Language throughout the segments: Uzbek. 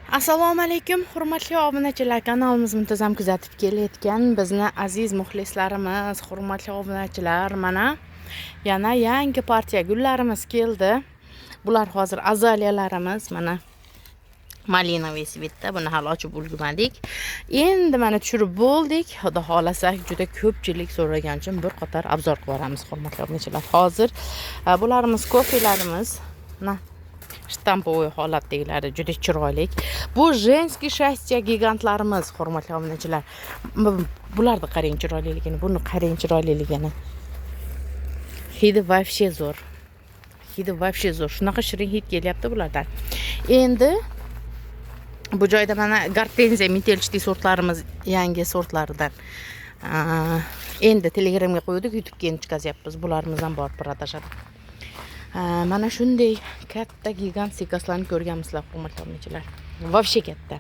Assalomu alaykum, hurmatli obunachilar, kanalimiz muntazam kuzatib kelayotgan bizni aziz muxlislarimiz, hurmatli obunachilar, mana yana yangi partiya gullarimiz keldi. Bular hozir azaliyalarimiz, mana malinoviy svitda, buni hali ochib ulgurmadik. Endi mana tushirib bo'ldik. Xudo xolasa juda ko'pchilik so'ragan uchun bir qator obzor qilib boramiz, hurmatli obunachilar. Hozir bularimiz kofelarimiz, mana shtampovoy holatdagilari juda chiroyli. Bu женский счастье gigantlarimiz, hurmatli obunachilar. Bularni qarang chiroyliligini, buni qarang chiroyliligini. Hidi вообще zo'r. Hidi вообще zo'r. Shunaqa shirin hid kelyapti bulardan. Endi bu joyda mana Gartenziya metelchli sortlarimiz yangi sortlaridan. Endi Telegramga qo'ydik, YouTube'ga endi chiqazyapmiz. Bularimiz ham bor продажада. Mana shunday katta gigant sikaslarni ko'rganmisizlar, hurmatli obunachilar. Вообще katta.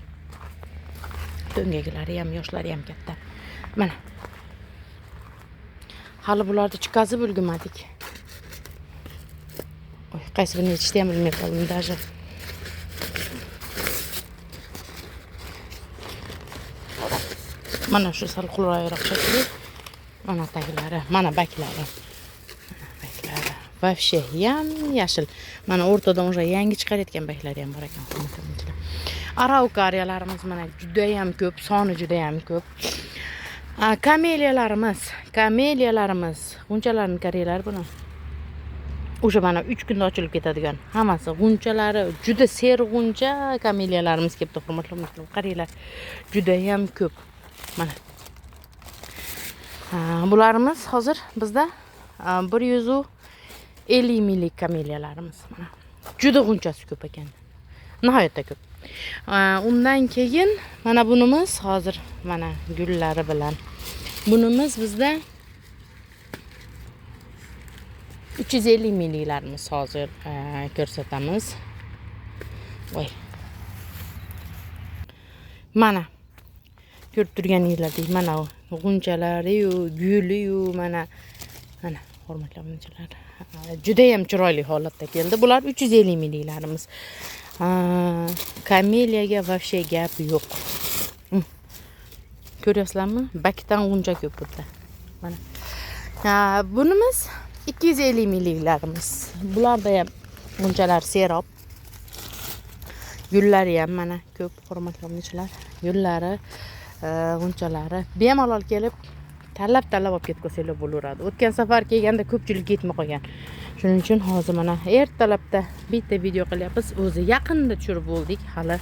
To'ngagilari ham, yoshlari ham katta. Mana. Hali bularni chiqazib ulgurmadik. Oy, qaysi birini yechishni ham bilmay qoldim даже. Mana shu sal qulayroq shekilli. Mana taglari, mana baklari. Вообще yam yashil. Mana o'rtada o'sha yangi chiqarayotgan baklari ham bor ekan. Araukariyalarimiz mana juda ham ko'p, soni juda ham ko'p. Kameliyalarimiz, g'unchalarni qaranglar buni. O'sha mana 3 kunda ochilib ketadigan. Hammasi g'unchalari juda ser g'uncha kameliyalarimiz kelibdi, hurmatli obunachilar. Qaranglar, juda ham ko'p. Mana. Bularimiz hozir bizda 150 millik kameliyalarimiz mana. Juda g'unchasi ko'p ekan. Nihoyatda ko'p. Undan keyin mana bunimiz hozir mana gullari bilan. Bunimiz bizda 350 milliklarimiz hozir ko'rsatamiz. Voy. Mana ko'rib turganingizdek, mana g'unchalari-yu, guli-yu, mana hurmatli obunachilar. Juda ham chiroyli holatda keldi. Bular 350 milliklarimiz. Kameliyaga вообще gap yo'q. Ko'ryapsizlarmi? Bakdan g'uncha ko'p burada. Mana. Bunimiz 250 milliklarimiz. Bularda ham g'unchalar serob. Gullari ham mana ko'p, hurmatli obunachilar. Gullari, g'unchalari bemalol kelib tanlab olib ketko'sanglar bo'laveradi. O'tgan safar kelganda ko'pchilik yetmay qolgan. Shuning uchun hozir mana ertalabda bitta video qilyapmiz. O'zi yaqinda tushirib bo'ldik hali.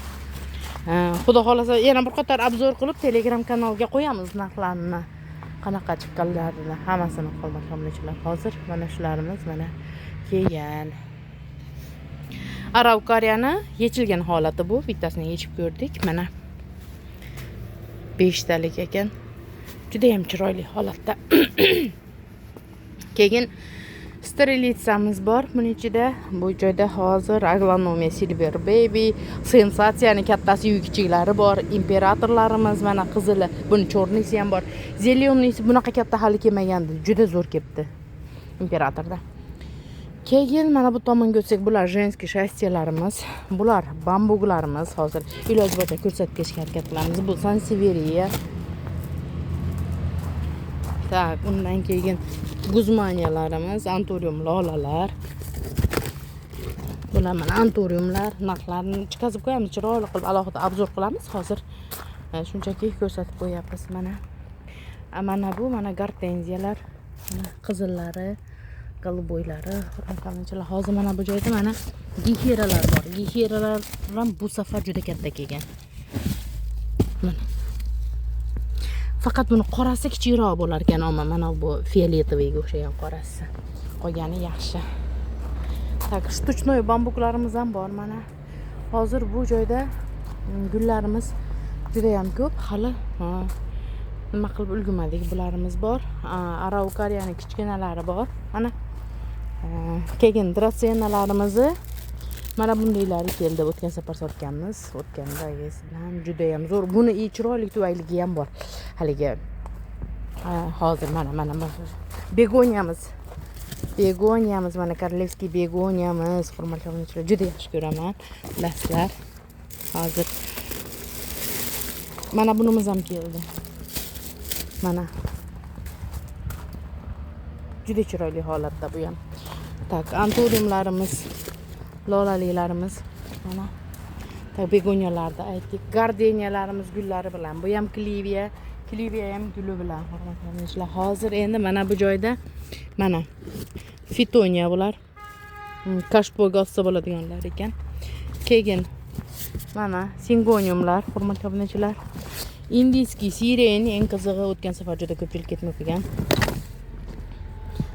Xudo xolasa yana bir qator obzor qilib Telegram kanalga qo'yamiz narxlarini. Qanaqa chiqqanlarini hammasini, hurmatli obunachilar. Hozir mana shularimiz mana kelgan. Araukariyani yechilgan holati bu. Bittasini yechib ko'rdik. Mana 5 talik ekan. Juda ham chiroyli holatda. Keyin sterilitsamiz bor. Buning ichida bu joyda hozir Aglanomia Silver Baby, sensatsiyani kattasi yu kichiklari bor. Imperatorlarimiz mana qizili, buni cho'rnisi ham bor. Zelennisi bunaqa katta hali kelmagandi. Juda zo'r kelibdi. Imperatorda. Keyin mana bu tomonga o'tsak, bular женский счастьеlarimiz, bular bambuglarimiz. Hozir iloj boricha ko'rsatishga harakat qilamiz. Bu Sanseveriya. Tak, undan keyin guzmaniyalarimiz, anturium lolalar. Bular mana anturiumlar, narxlarini chiqazib qo'yamiz, chiroyli qilib alohida obzor qilamiz. Hozir shunchaki ko'rsatib qo'yapmiz mana. Mana bu mana gartenziyalar, mana qizillari, golboylari, hurmatli obunachilar. Hozir mana bu joyda mana giheralar bor. Giheralar ham bu safar juda katta kelgan. Mana. Faqat buni qorasi kichikroq bo'lar ekan, ammo mana bu fioletoviga o'xshagan qorasi. Qolgani yaxshi. Tak, shtuchnoy bambuklarimiz ham bor mana. Hozir bu joyda gullarimiz juda ham ko'p. Hali nima qilib ulgurmadik. Bularimiz bor. Araukariyaning kichkinalari bor. Mana. Keyin drasenalarimizni mana bundaylari keldi. O'tgan safar sotganmiz. O'tgandagisidan juda ham zo'r. Buni chiroyli tuvayligi ham bor. Haligi hozir mana begoniyamiz. Begoniyamiz mana korolevskiy begoniyamiz, hurmatli obunachilar. Juda yaxshi ko'raman. Bilasizlar. Hozir Mana bunimiz ham keldi. Mana. Juda chiroyli holatda bu ham. Tak, anturiumlarimiz, lolalilarimiz mana. Tak, begoniyalarda aytdik. Gardeniyalarimiz gullari bilan. Bu ham kliviya ham guli bilan hurmatlanishlar. Hozir endi mana bu joyda mana fitoniya bular. Kashboga olsa bo'ladiganlar ekan. Keyin mana singoniumlar, hurmatli obunachilar. Indiyskiy sireni eng qizig'i o'tgan safar juda ko'pchilik ketmay qo'ygan.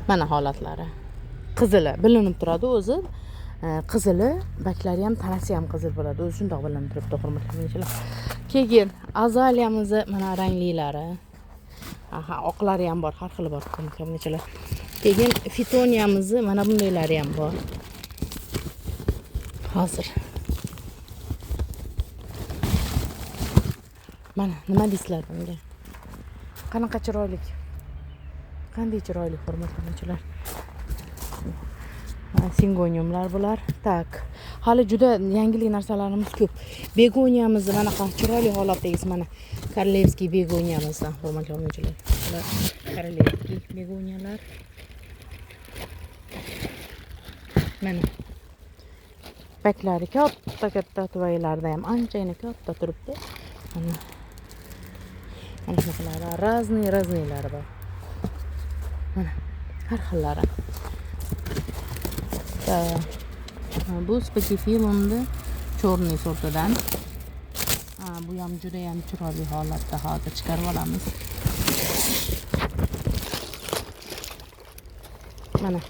Mana holatlari. Qizili bilinib turadi o'zi. Qizili, baklari ham, tanasi ham qizil bo'ladi. O'zi shundoq bilinib turibdi, hurmatli obunachilar. Keyin azaliyamiz mana ranglilari. Aha, oqlari ham bor, har xili bor, hurmatli obunachilar. Keyin fitoniyamiz mana bundaylari ham bor. Hozir. Mana nima deysizlar bunga? Qanaqa chiroyli. Qanday chiroyli, hurmatli obunachilar. Singoniumlar bular. Tak. Hali juda yangilik narsalarimiz ko'p. Begoniyamiz mana qanday chiroyli holatdagi mana Korolevskiy begoniyamizdan, hurmatli obunachilar. Bular Korolevskiy begoniyalar. Mana baklari katta tuvaylarda ham anchagina katta turibdi. Mana shunaqa raznilari bor. Mana har xillari. Bu Spikifilumni chorniy sortidan. Bu ham juda ham chiroyli holatda, hozir chiqarib olamiz. Mana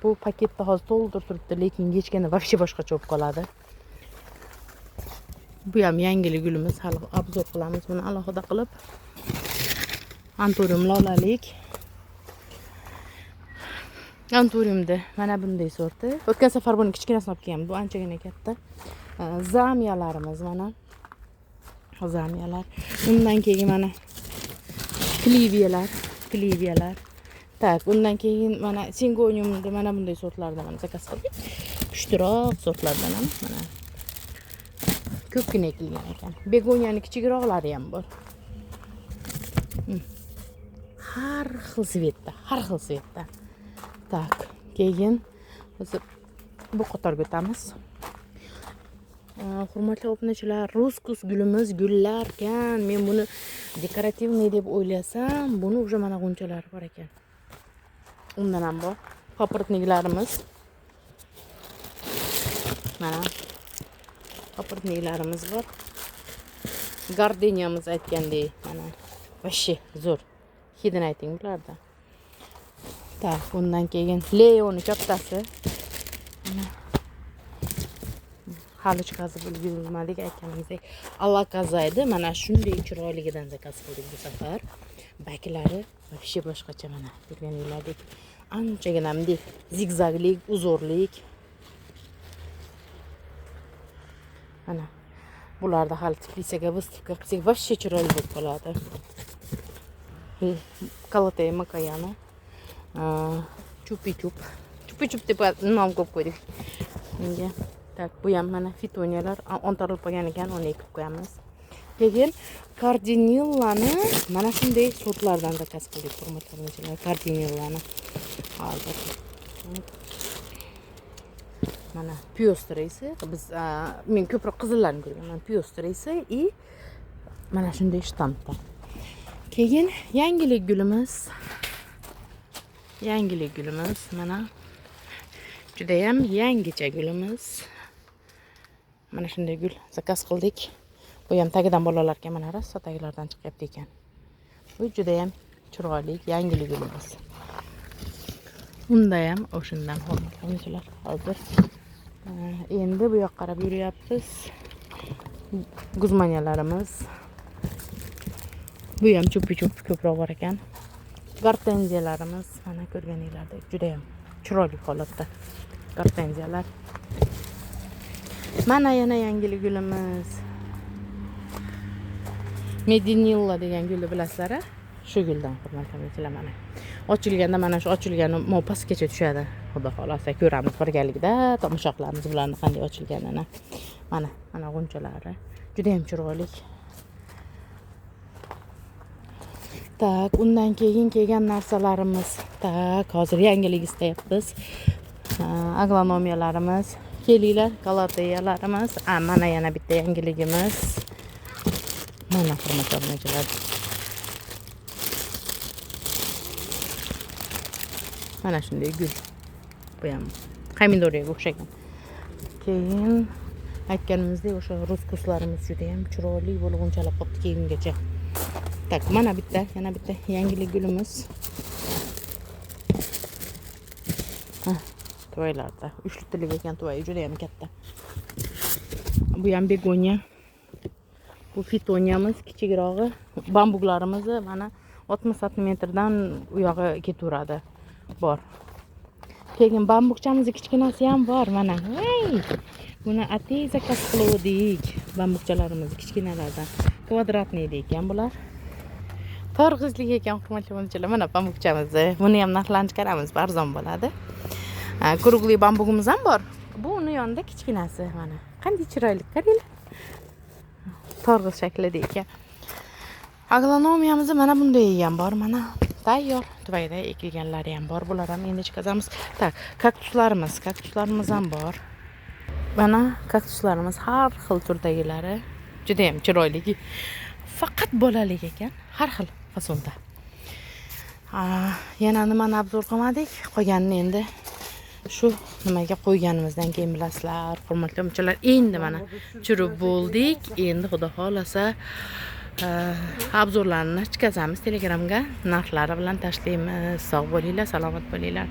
bu paketda hozir to'ldirib turibdi, lekin yechganda vobshe boshqacha bo'lib qoladi. Bu ham yangilik gulimiz, hali obzor qilamiz buni alohida qilib. Anturium lolalik. Anturiumda mana bunday sorti. O'tgan safar buni kichkinasini olib kelganman. Bu anchagina katta. Zamiyalarimiz mana. Zamiyalar. Undan keyin mana kliviyalar. Tak, undan keyin mana singoniumda mana bunday sortlardan mana zakaz qildik. Kuchliroq sortlardan ham mana ko'pgina ekilgan ekan. Begoniyaning kichikroqlari ham bor. Har xil svetda. Tak, keyin biz bu qatorga o'tamiz. Hurmatli obunachilar, ruskus gulimiz gullarkan. Men buni dekorativniy deb o'ylasam, buni o'sha mana g'unchalar bor ekan. Undan ham bor. Paprotniklarimiz. Mana paprotniklarimiz bor. Gardeniyamiz aytgandek, mana vobshe zo'r. Hidini ayting bularda. Tak, bundan keyin Leoni kattasi. Mana hali chiqazib ulgurmadik aytganimizdek. Allakazaydi. Mana shunday chiroyligidan zakaz qildik bu safar. Baklari vobshe boshqacha mana. Ko'rganinglardek anchagina bunday zigzaglik, uzorlik. Mana bularda hali tiplisaga выставка qilsak vobshe chiroyli bo'lib qoladi. Kalatay makayani. Chupi-chup deb nom qo'yib qo'ydik. Menga tak, bu ham mana fitoniyalar ontarilib qolgan ekan, uni ekib qo'yamiz. Keyin kardinillani mana shunday sortlardan zakaz qildik, hurmatli obunachilar. Kardinillani hozir mana pyostrisi, biz men ko'proq qizillarni ko'rganman. Pyostrisi и mana shunday shtampda. Keyin yangilik gulimiz mana juda ham yangicha gulimiz. Mana shunday gul zakaz qildik. Bu ham tagidan bolalarga mana rosa taglardan chiqyapti ekan. Bu juda ham chiroyli yangilik gulimiz. Unda ham o'shandan hurmatlanuvchilar hozir. Endi bu yoqqa qarab yuryapmiz. Guzmanyalarimiz. Bu ham chupi-chup ko'proq bor ekan. Gortenziyalarimiz mana ko'rganinglardek juda ham chiroyli holatda gortenziyalar. Mana yana yangilik gulimiz. Medinilla degan gulni bilasizlar, shu guldan hurmatlanuvchilar mana. Ochilganda mana shu ochilgani pastgacha tushadi. Xudo xolasa ko'ramiz birgalikda, tomosha qilamiz bularning qanday ochilganini. Mana g'unchalari juda ham chiroyli. Tak, undan keyin kelgan narsalarimiz. Tak, hozir yangilik istayapmiz. Agronomiyalarimiz, kelinglar, galateyalarimiz. Mana yana bitta yangiligimiz. Mana hurmatli obunachilar. Mana shunday gul. Bu ham pomidorga o'xshagan. Keyin aytganimizdek o'sha ruskuslarimiz juda ham chiroyli bo'lgunchalar qopti keyingacha. Tak, mana bitta, yana bitta yangilik gulimiz. Tuvaylarda 3 litrlik ekan, tuvayi juda ham katta. Bu ham begonya. Bu fitonyamiz kichikrog'i. Bambuklarimiz mana 60 santimetrdan u yog'i ketaveradi. Bor. Keyin bambukchamiz kichkinasi ham bor mana. Buni atay zakaz qildik. Bambukchalarimiz kichkinalardan. Kvadratniy ekan bular. Torg'izlik ekan hurmatli obunachilar. Mana bambukchamiz. Buni ham narxlarini chiqaramiz, arzon bo'ladi. Quruqli bambugimiz ham bor. Bu uni yonida kichkinasi mana. Qanday chiroyli, qaranglar. Torg'iz shaklida ekan. Agronomiyamiz mana bunday ham bor, mana tayyor. Tuvayda ekilganlari ham bor. Bular ham endi chiqazamiz. Tak, kaktuslarimiz ham bor. Mana kaktuslarimiz har xil turdagilari. Juda ham chiroyli. Faqat bolalik ekan, har xil fasonda. Yana nimani obzor qilmadik? Qolganini endi shu nimaga qo'yganimizdan keyin bilasizlar, hurmatli obunachilar. Endi mana chirib bo'ldik. Endi xudo xolasa obzorlarni chiqazamiz Telegramga, narxlari bilan tashlaymiz. Sog' bo'linglar, salomat bo'linglar.